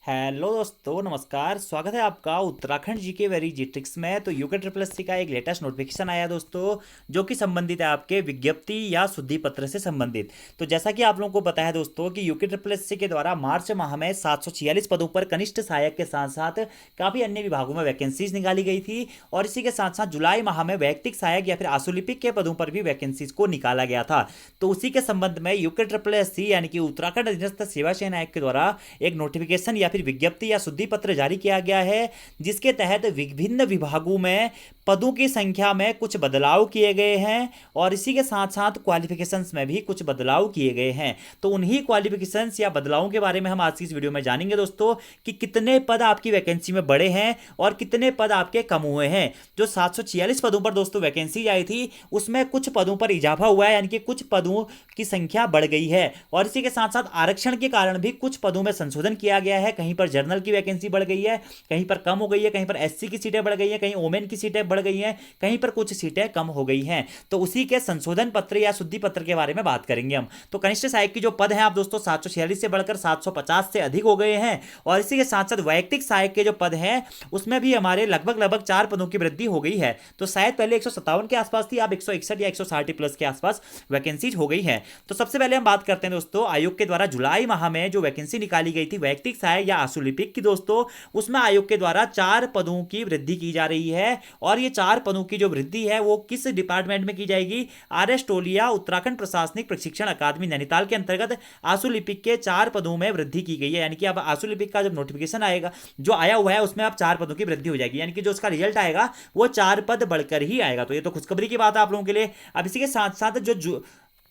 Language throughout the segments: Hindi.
हेलो दोस्तों, नमस्कार। स्वागत है आपका उत्तराखंड जीके वेरी जीट्रिक्स में। तो यूके ट्रिपल एस सी का एक लेटेस्ट नोटिफिकेशन आया दोस्तों, जो कि संबंधित है आपके विज्ञप्ति या शुद्धि पत्र से संबंधित। तो जैसा कि आप लोगों को पता है दोस्तों कि यूके ट्रिपल एस सी के द्वारा मार्च माह में 746 पदों पर कनिष्ठ सहायक के साथ साथ काफ़ी अन्य विभागों में वैकेंसीज निकाली गई थी। और इसी के साथ साथ जुलाई माह में वैयक्तिक सहायक या फिर आशुलिपिक के पदों पर भी वैकेंसीज को निकाला गया था। तो उसी के संबंध में यूके ट्रिपल एस सी यानी कि उत्तराखंड अधीनस्थ सेवा चयन आयोग के द्वारा एक नोटिफिकेशन या फिर विज्ञप्ति या शुद्धि पत्र जारी किया गया है, जिसके तहत विभिन्न विभागों में पदों की संख्या में कुछ बदलाव किए गए हैं और इसी के साथ साथ क्वालिफिकेशंस में भी कुछ बदलाव किए गए हैं। तो उन्हीं क्वालिफिकेशंस या बदलावों के बारे में हम आज की इस वीडियो में जानेंगे दोस्तों कि कितने पद आपकी वैकेंसी में बढ़े हैं और कितने पद आपके कम हुए हैं। जो 746 पदों पर दोस्तों वैकेंसी आई थी, उसमें कुछ पदों पर इजाफा हुआ है, यानी कि कुछ पदों की संख्या बढ़ गई है। और इसी के साथ साथ आरक्षण के कारण भी कुछ पदों में संशोधन किया गया है। कहीं पर जनरल की वैकेंसी बढ़ गई है, कहीं पर कम हो गई है, कहीं पर एससी की सीटें बढ़ गई हैं, कहीं ओमेन की सीटें बढ़ गई हैं, कहीं पर कुछ सीटें कम हो गई हैं। तो उसी के संशोधन पत्र या शुद्धि पत्र के बारे में बात करेंगे हम। तो कनिष्ठ सहायक की जो पद हैं आप दोस्तों 746 से बढ़कर 750 से अधिक हो गए हैं। और इसी के साथ साथ वैयक्तिक सहायक के जो पद हैं उसमें भी हमारे लगभग 4 पदों की वृद्धि हो गई है। तो शायद पहले 157 के आसपास थी, अब 161 या 160 प्लस के आसपास वैकेंसीज हो गई है। तो सबसे पहले हम बात करते हैं दोस्तों आयोग के द्वारा जुलाई माह में जो वैकेंसी निकाली गई थी वैयक्तिक सहायक या आशुलिपिक की दोस्तों, उसमें आयोग के द्वारा 4 पदों की वृद्धि की जा रही है। और ये 4 पदों की जो वृद्धि है वो किस डिपार्टमेंट में की जाएगी? आरएस टोलिया उत्तराखंड प्रशासनिक प्रशिक्षण अकादमी नैनीताल के अंतर्गत आशुलिपिक के 4 पदों में वृद्धि की गई है। यानी कि अब आशुलिपिक का जब नोटिफिकेशन आएगा, जो आया हुआ है, उसमें अब 4 पदों की वृद्धि हो जाएगी। यानी कि जो उसका रिजल्ट आएगा वो 4 पद बढ़कर ही आएगा। तो ये तो खुशखबरी की बात है आप लोगों के लिए। अब इसी के साथ साथ जो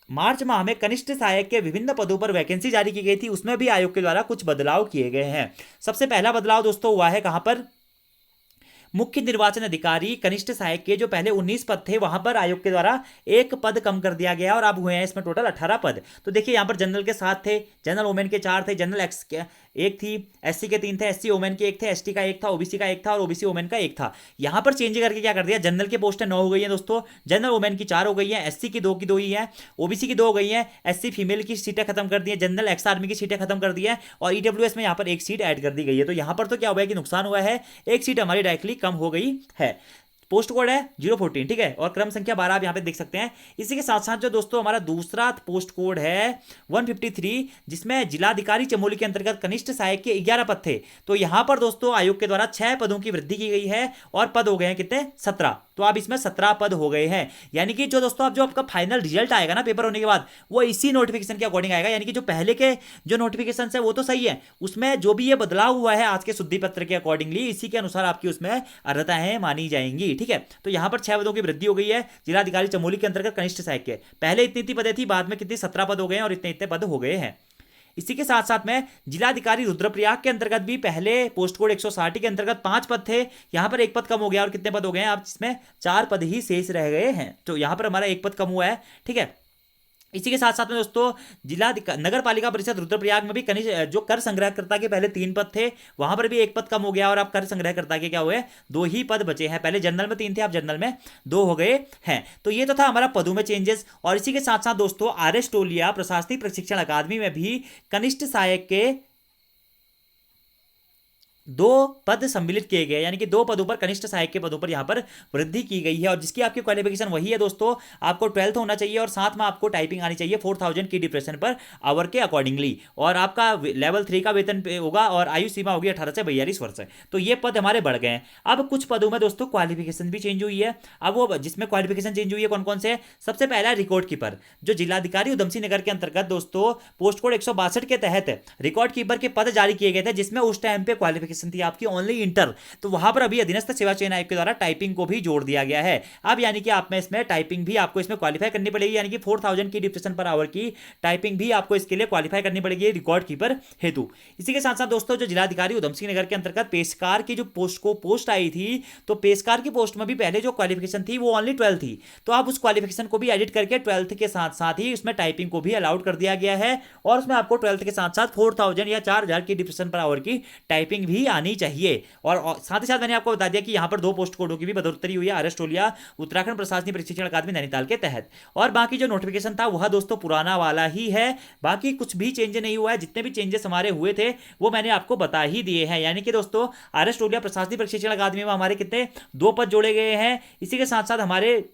मार्च माह में कनिष्ठ सहायक के विभिन्न पदों पर वैकेंसी जारी की गई थी, उसमें भी आयोग के द्वारा कुछ बदलाव किए गए हैं। सबसे पहला बदलाव दोस्तों हुआ है कहां पर? मुख्य निर्वाचन अधिकारी कनिष्ठ सहायक के जो पहले 19 पद थे वहां पर आयोग के द्वारा एक पद कम कर दिया गया और अब हुए हैं इसमें टोटल 18 पद। तो देखिए यहां पर जनरल के 7 थे, जनरल वोमेन के 4 थे, जनरल एक्स के 1 थी, एससी के 3 थे, एससी वोमेन के 1 थे, एसटी का 1 था, ओबीसी का 1 था और ओबीसी वोमेन का 1 था। यहां पर चेंज करके क्या कर दिया, जनरल के पोस्टें 9 हो गई हैं दोस्तों, जनरल वोमेन की 4 हो गई हैं, एससी की 2 की 2 ही है, ओबीसी की 2 हो गई हैं, एससी फीमेल की सीटें खत्म कर दी है, जनरल एक्स आर्मी की सीटें खत्म कर दी है और ईडब्ल्यूएस में यहां पर एक सीट ऐड कर दी गई है। तो यहां पर तो क्या हुआ है कि नुकसान हुआ है, एक सीट हमारी डायरेक्टली कम हो गई है। पोस्ट कोड है 014, ठीक है, और क्रम संख्या 12 आप यहां पे देख सकते हैं। इसी के साथ साथ जो दोस्तों हमारा दूसरा पोस्ट कोड है 153, जिसमें जिलाधिकारी चमोली के अंतर्गत कनिष्ठ सहायक के 11 पद थे। तो यहां पर दोस्तों आयोग के द्वारा 6 पदों की वृद्धि की गई है और पद हो गए हैं कितने? 17। तो अब इसमें 17 पद हो गए हैं। यानी कि जो दोस्तों अब जो आपका फाइनल रिजल्ट आएगा ना पेपर होने के बाद, वो इसी नोटिफिकेशन के अकॉर्डिंग आएगा। यानी कि जो पहले के जो नोटिफिकेशन है वो तो सही है, उसमें जो भी ये बदलाव हुआ है आज के शुद्धि पत्र के अकॉर्डिंगली, इसी के अनुसार आपकी उसमें अर्हताएं मानी जाएंगी। ठीक है, तो यहां पर 6 पदों की वृद्धि हो गई है जिलाधिकारी चमोली के अंतर्गत कनिष्ठ सहायक के। पहले इतनी पदें थी, बाद में कितनी 17 पद हो गए हैं और इतने पद हो गए हैं। इसी के साथ साथ में जिलाधिकारी रुद्रप्रयाग के अंतर्गत भी पहले पोस्ट कोड 160 के अंतर्गत 5 पद थे, यहां पर 1 पद कम हो गया और कितने पद हो गए हैं अब इसमें 4 पद ही शेष रह गए हैं। तो यहां पर हमारा 1 पद कम हुआ है। ठीक है, इसी के साथ साथ में दोस्तों जिला नगर पालिका परिषद रुद्रप्रयाग में भी कनिष्ठ जो कर संग्रहकर्ता के पहले 3 पद थे, वहां पर भी 1 पद कम हो गया और अब कर संग्रहकर्ता के क्या हुए? 2 ही पद बचे हैं। पहले जनरल में 3 थे, अब जनरल में 2 हो गए हैं। तो ये तो था हमारा पदों में चेंजेस। और इसी के साथ साथ दोस्तों आरएस टोलिया प्रशासनिक प्रशिक्षण अकादमी में भी कनिष्ठ सहायक के 2 पद सम्मिलित किए गए, यानी कि 2 पदों पर कनिष्ठ सहायक के पदों पर यहां पर वृद्धि की गई है। और जिसकी आपकी क्वालिफिकेशन वही है दोस्तों, आपको 12th होना चाहिए और साथ में आपको टाइपिंग आनी चाहिए 4000 की डिप्रेशन पर आवर के अकॉर्डिंगली। और आपका लेवल 3 का वेतन पे होगा और आयु सीमा होगी 18 से 42 वर्ष। तो ये पद हमारे बढ़ गए हैं। अब कुछ पदों में दोस्तों क्वालिफिकेशन भी चेंज हुई है। अब वो जिसमें क्वालिफिकेशन चेंज हुई है कौन कौन से? सबसे पहला रिकॉर्ड कीपर, जो जिलाधिकारी उधमसिंह नगर के अंतर्गत दोस्तों पोस्ट कोड 162 के तहत रिकॉर्ड कीपर के पद जारी किए गए थे, जिसमें उस टाइम पे क्वालिफिकेशन थी आपकी ओनली इंटर। तो वहां पर अभी अधीनस्थ सेवा चयन आयोग के द्वारा टाइपिंग को भी जोड़ दिया गया है। अब यानी कि आप में इसमें टाइपिंग भी आपको इसमें क्वालिफाई करनी पड़ेगी, यानी कि 4000 की डिप्रेशन पर आवर की टाइपिंग भी आपको इसके लिए क्वालिफाई करनी पड़ेगी रिकॉर्ड कीपर हेतु। इसी के साथ साथ दोस्तों जो जिलाधिकारी उधमसिंह नगर के अंतर्गत पेशकार की जो पोस्ट आई थी, तो पेशकार की पोस्ट में भी पहले जो क्वालिफिकेशन थी वो ओनली 12 थी। तो आप उस क्वालिफिकेशन को भी एडिट करके 12th के साथ साथ ही उसमें टाइपिंग को भी अलाउड कर दिया गया है और उसमें आपको 12th के साथ साथ 4000 या 4000 की डिप्रेशन पर आवर की टाइपिंग भी भी आनी चाहिए। और साथ ही साथ मैंने आपको बता दिया कि यहाँ पर 2 पोस्ट कोडों की भी बढ़ोतरी हुई है आर.एस. उत्तराखंड प्रशासनिक प्रशिक्षण अकादमी नैनीताल के तहत। और बाकी जो नोटिफिकेशन था वह दोस्तों पुराना वाला ही है, बाकी कुछ भी चेंज नहीं हुआ है। जितने भी चेंजेस हमारे हुए थे वो मैंने आपको बता ही दिए हैं। यानी कि दोस्तों आर.एस. प्रशासनिक प्रशिक्षण अकादमी में हमारे कितने 2 पद जोड़े गए हैं। इसी के साथ साथ हमारे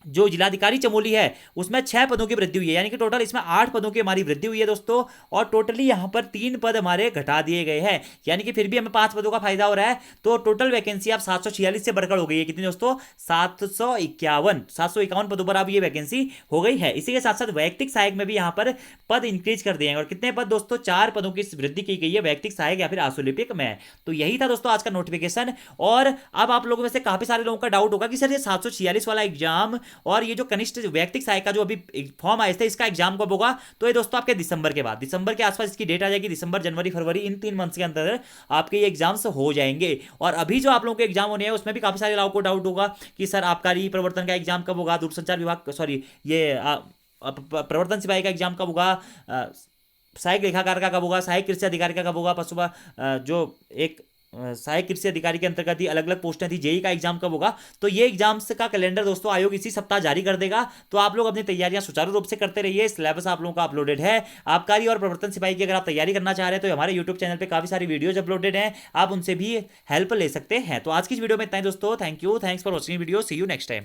जो जिलाधिकारी चमोली है उसमें 6 पदों की वृद्धि हुई है, यानी कि टोटल इसमें 8 पदों की हमारी वृद्धि हुई है दोस्तों। और टोटली यहां पर 3 पद हमारे घटा दिए गए हैं, यानी कि फिर भी हमें 5 पदों का फायदा हो रहा है। तो टोटल वैकेंसी अब 746 से बढ़कर हो गई है कितनी दोस्तों, 751 पदों पर अब ये वैकेंसी हो गई है। इसी के साथ साथ वैयक्तिक सहायक में भी यहां पर पद इंक्रीज कर दिए हैं। और कितने पद दोस्तों, 4 पदों की वृद्धि की गई है वैयक्तिक सहायक या फिर आशुलिपिक में। तो यही था दोस्तों आज का नोटिफिकेशन। और अब आप लोगों में से काफी सारे लोगों का डाउट होगा कि सर ये 746 वाला एग्जाम और ये जो कनिष्ठ वैयक्तिक सहायक का जो अभी फॉर्म आए थे इसका एग्जाम कब होगा, तो ये दोस्तों आपके दिसंबर के बाद, दिसंबर के आसपास इसकी डेट आ जाएगी। दिसंबर, जनवरी, फरवरी, इन 3 मंथ्स के अंदर आपके ये एग्जाम्स हो जाएंगे। और अभी जो आप लोगों के एग्जाम होने हैं उसमें भी काफी सारे लोगों को डाउट होगा कि सर आबकारी प्रवर्तन का एग्जाम कब होगा, दूरसंचार विभाग, सॉरी ये प्रवर्तन सिपाही का एग्जाम कब होगा, सहायक लेखाकार का कब होगा, सहायक कृषि अधिकारी का कब होगा, जो एक सहायक कृषि अधिकारी के अंतर्गत ही अलग अलग पोस्टें थी, जेई का एग्जाम कब होगा। तो ये एग्जाम्स का कैलेंडर दोस्तों आयोग इसी सप्ताह जारी कर देगा। तो आप लोग अपनी तैयारियां सुचारू रूप से करते रहिए। सिलेबस आप लोगों का अपलोडेड है। आबकारी और प्रवर्तन सिपाही की अगर आप तैयारी करना चाह रहे हैं तो हमारे यूट्यूब चैनल पर काफी सारी वीडियोज अपलोडेड हैं, आप उनसे भी हेल्प ले सकते हैं। तो आज की वीडियो में इतना ही दोस्तों। Thank you, thanks for watching video, see you next time.